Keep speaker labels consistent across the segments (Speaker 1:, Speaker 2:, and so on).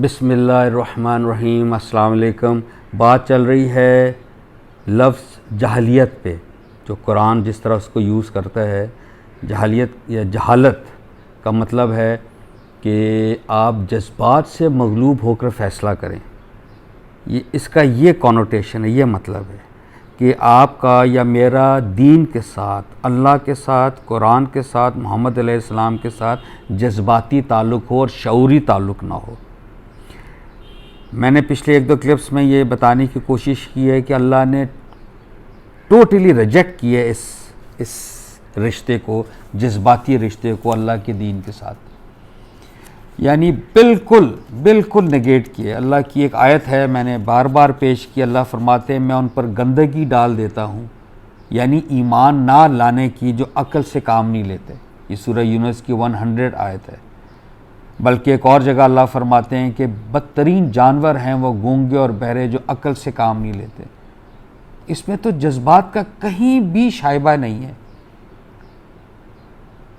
Speaker 1: بسم اللہ الرحمن الرحیم. السلام علیکم. بات چل رہی ہے لفظ جاہلیت پہ، جو قرآن جس طرح اس کو یوز کرتا ہے. جاہلیت یا جہالت کا مطلب ہے کہ آپ جذبات سے مغلوب ہو کر فیصلہ کریں. اس کا یہ کونوٹیشن ہے، یہ مطلب ہے کہ آپ کا یا میرا دین کے ساتھ، اللہ کے ساتھ، قرآن کے ساتھ، محمد علیہ السلام کے ساتھ جذباتی تعلق ہو اور شعوری تعلق نہ ہو. میں نے پچھلے ایک دو کلپس میں یہ بتانے کی کوشش کی ہے کہ اللہ نے ٹوٹلی ریجیکٹ کیا ہے اس رشتے کو، جذباتی رشتے کو اللہ کے دین کے ساتھ. یعنی بالکل نگیٹ کیا. اللہ کی ایک آیت ہے، میں نے بار بار پیش کی. اللہ فرماتے ہیں میں ان پر گندگی ڈال دیتا ہوں، یعنی ایمان نہ لانے کی، جو عقل سے کام نہیں لیتے. یہ سورہ یونس کی 100 آیت ہے. بلکہ ایک اور جگہ اللہ فرماتے ہیں کہ بدترین جانور ہیں وہ گونگے اور بہرے جو عقل سے کام نہیں لیتے. اس میں تو جذبات کا کہیں بھی شائبہ نہیں ہے.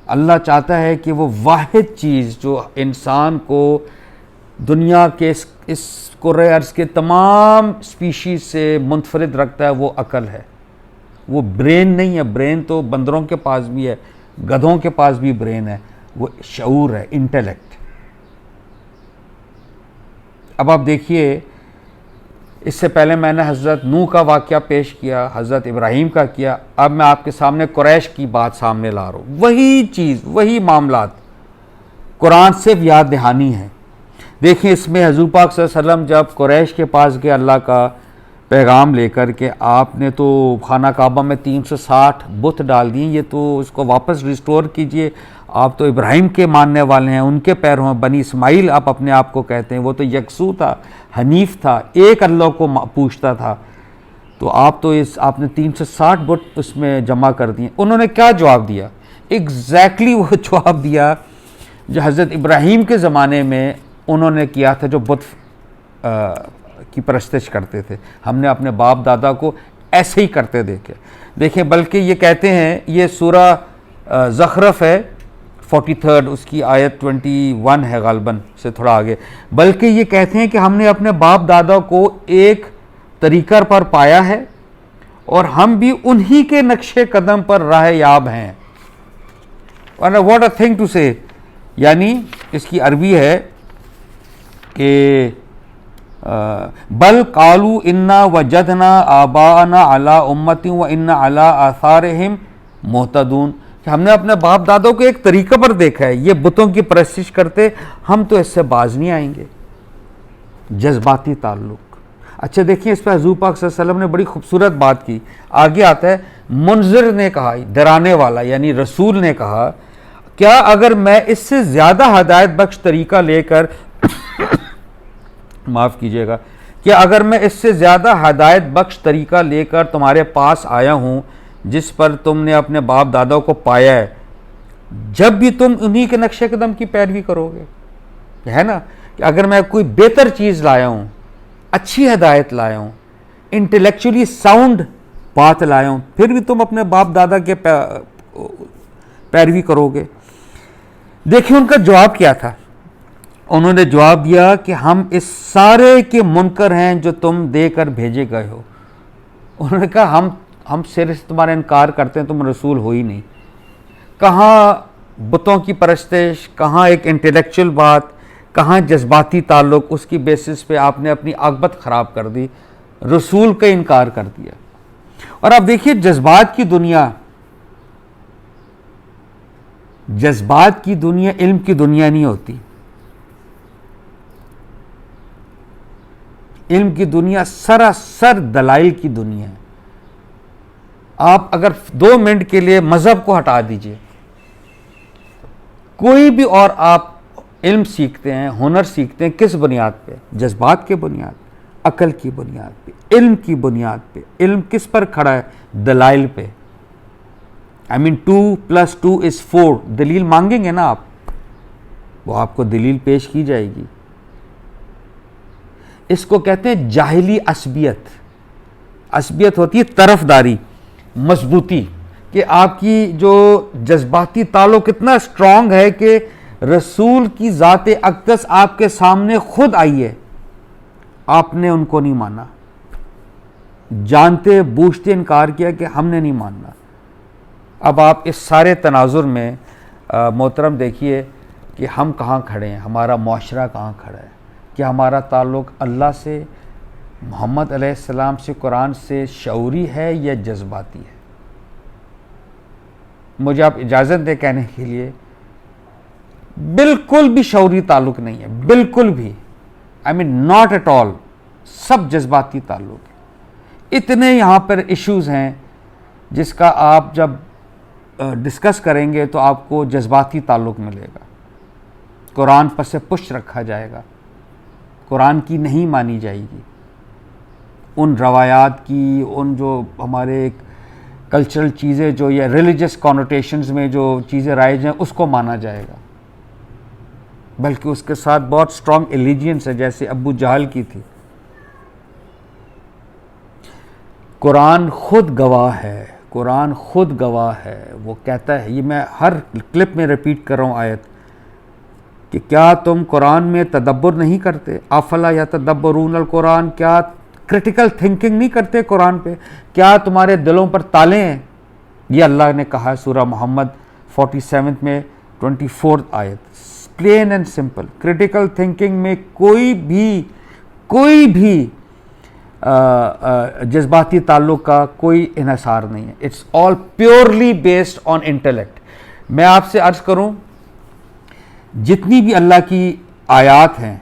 Speaker 1: اللہ چاہتا ہے کہ وہ واحد چیز جو انسان کو دنیا کے اس کرۂ ارض کے تمام سپیشیز سے منفرد رکھتا ہے وہ عقل ہے. وہ برین نہیں ہے. برین تو بندروں کے پاس بھی ہے، گدھوں کے پاس بھی برین ہے. وہ شعور ہے، انٹیلیکٹ. اب آپ دیکھیے، اس سے پہلے میں نے حضرت نوح کا واقعہ پیش کیا، حضرت ابراہیم کا کیا. اب میں آپ کے سامنے قریش کی بات سامنے لا رہا ہوں. وہی چیز، وہی معاملات، قرآن صرف یاد دہانی ہے. دیکھیں اس میں حضور پاک صلی اللہ علیہ وسلم جب قریش کے پاس گئے اللہ کا پیغام لے کر کہ آپ نے تو خانہ کعبہ میں 360 بت ڈال دیے، یہ تو اس کو واپس ریسٹور کیجئے. آپ تو ابراہیم کے ماننے والے ہیں، ان کے پیروں ہیں. بنی اسماعیل آپ اپنے آپ کو کہتے ہیں. وہ تو یکسو تھا، حنیف تھا، ایک اللہ کو پوچھتا تھا. تو آپ تو آپ نے 360 بت اس میں جمع کر دیے. انہوں نے کیا جواب دیا؟ ایگزیکٹلی وہ جواب دیا جو حضرت ابراہیم کے زمانے میں انہوں نے کیا تھا، جو بت کی پرستش کرتے تھے. ہم نے اپنے باپ دادا کو ایسے ہی کرتے دیکھے. بلکہ یہ کہتے ہیں، یہ سورہ زخرف ہے 43، اس کی آیت 21 ہے غالباً، سے تھوڑا آگے. بلکہ یہ کہتے ہیں کہ ہم نے اپنے باپ دادا کو ایک طریقہ پر پایا ہے اور ہم بھی انہی کے نقش قدم پر راہ یاب ہیں. واٹ اے تھنگ ٹو سے. یعنی اس کی عربی ہے کہ بل قالوا انا وجدنا آباءنا علی امت و انا علی آثارہم مہتدون، کہ ہم نے اپنے باپ دادوں کو ایک طریقہ پر دیکھا ہے، یہ بتوں کی پرستش کرتے، ہم تو اس سے باز نہیں آئیں گے. جذباتی تعلق. اچھا دیکھیں، اس پہ حضور پاک صلی اللہ علیہ وسلم نے بڑی خوبصورت بات کی. آگے آتا ہے، منذر نے کہا، ڈرانے والا یعنی رسول نے کہا، کیا اگر میں اس سے زیادہ ہدایت بخش طریقہ لے کر معاف کیجئے گا، کہ اگر میں اس سے زیادہ ہدایت بخش طریقہ لے کر تمہارے پاس آیا ہوں جس پر تم نے اپنے باپ دادا کو پایا ہے، جب بھی تم انہی کے نقش قدم کی پیروی کرو گے، ہے نا، کہ اگر میں کوئی بہتر چیز لایا ہوں، اچھی ہدایت لایا ہوں، انٹلیکچولی ساؤنڈ بات لایا ہوں، پھر بھی تم اپنے باپ دادا کے پیروی کرو گے. دیکھیں ان کا جواب کیا تھا. انہوں نے جواب دیا کہ ہم اس سارے کے منکر ہیں جو تم دے کر بھیجے گئے ہو. انہوں نے کہا ہم سر سے تمہارا انکار کرتے ہیں، تم رسول ہو ہی نہیں. کہاں بتوں کی پرستش، کہاں ایک انٹلیکچوئل بات، کہاں جذباتی تعلق. اس کی بیسس پہ آپ نے اپنی عاقبت خراب کر دی، رسول کا انکار کر دیا. اور آپ دیکھیے، جذبات کی دنیا علم کی دنیا نہیں ہوتی. علم کی دنیا سراسر دلائل کی دنیا ہے. آپ اگر 2 منٹ کے لیے مذہب کو ہٹا دیجئے، کوئی بھی اور آپ علم سیکھتے ہیں، ہنر سیکھتے ہیں، کس بنیاد پہ؟ جذبات کے بنیاد پہ، عقل کی بنیاد پہ، علم کی بنیاد پہ. علم کس پر کھڑا ہے؟ دلائل پہ. 2 + 2 = 4. دلیل مانگیں گے نا آپ، وہ آپ کو دلیل پیش کی جائے گی. اس کو کہتے ہیں جاہلی عصبیت. عصبیت ہوتی ہے طرفداری، مضبوطی، کہ آپ کی جو جذباتی تعلق اتنا اسٹرانگ ہے کہ رسول کی ذات اقدس آپ کے سامنے خود آئی ہے، آپ نے ان کو نہیں مانا، جانتے بوجھتے انکار کیا کہ ہم نے نہیں ماننا۔ اب آپ اس سارے تناظر میں محترم دیکھیے کہ ہم کہاں کھڑے ہیں، ہمارا معاشرہ کہاں کھڑا ہے، کہ ہمارا تعلق اللہ سے، محمد علیہ السلام سے، قرآن سے شعوری ہے یا جذباتی ہے؟ مجھے آپ اجازت دیں کہنے کے لیے بالکل بھی شعوری تعلق نہیں ہے، بالکل بھی، آئی مین ناٹ ایٹ آل، سب جذباتی تعلق ہے۔ اتنے یہاں پر ایشوز ہیں جس کا آپ جب ڈسکس کریں گے تو آپ کو جذباتی تعلق ملے گا، قرآن پر سے پش رکھا جائے گا، قرآن کی نہیں مانی جائے گی، ان روایات کی، ان جو ہمارے کلچرل چیزیں جو یا ریلیجس کانوٹیشنز میں جو چیزیں رائج ہیں اس کو مانا جائے گا، بلکہ اس کے ساتھ بہت سٹرونگ ایلیجینس ہے جیسے ابو جہل کی تھی۔ قرآن خود گواہ ہے، قرآن خود گواہ ہے، وہ کہتا ہے، یہ میں ہر کلپ میں ریپیٹ کر رہا ہوں آیت، کہ کیا تم قرآن میں تدبر نہیں کرتے؟ افلا یتدبرون القرآن، کیا کرٹیکل تھنکنگ نہیں کرتے قرآن پہ؟ کیا تمہارے دلوں پر تالے ہیں؟ یہ اللہ نے کہا ہے سورہ محمد 47 میں 24 آیت، plain and simple. Critical thinking میں کوئی بھی جذباتی تعلق کا کوئی انحصار نہیں ہے، it's all purely based on intellect. میں آپ سے عرض کروں، جتنی بھی اللہ کی آیات ہیں،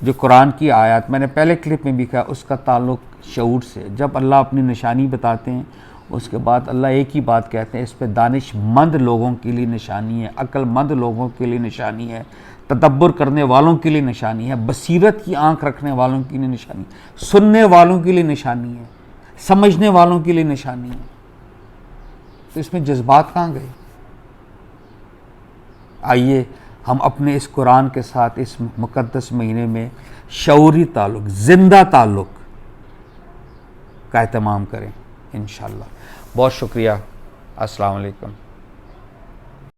Speaker 1: جو قرآن کی آیات، میں نے پہلے کلپ میں بھی کہا، اس کا تعلق شعور سے۔ جب اللہ اپنی نشانی بتاتے ہیں اس کے بعد اللہ ایک ہی بات کہتے ہیں، اس پہ دانش مند لوگوں کے لیے نشانی ہے، عقل مند لوگوں کے لیے نشانی ہے، تدبر کرنے والوں کے لیے نشانی ہے، بصیرت کی آنکھ رکھنے والوں کے لیے نشانی ہے، سننے والوں کے لیے نشانی ہے، سمجھنے والوں کے لیے نشانی ہے۔ تو اس میں جذبات کہاں گئے؟ آئیے ہم اپنے اس قرآن کے ساتھ اس مقدس مہینے میں شعوری تعلق، زندہ تعلق کا اہتمام کریں انشاءاللہ۔ بہت شکریہ، السلام علیکم۔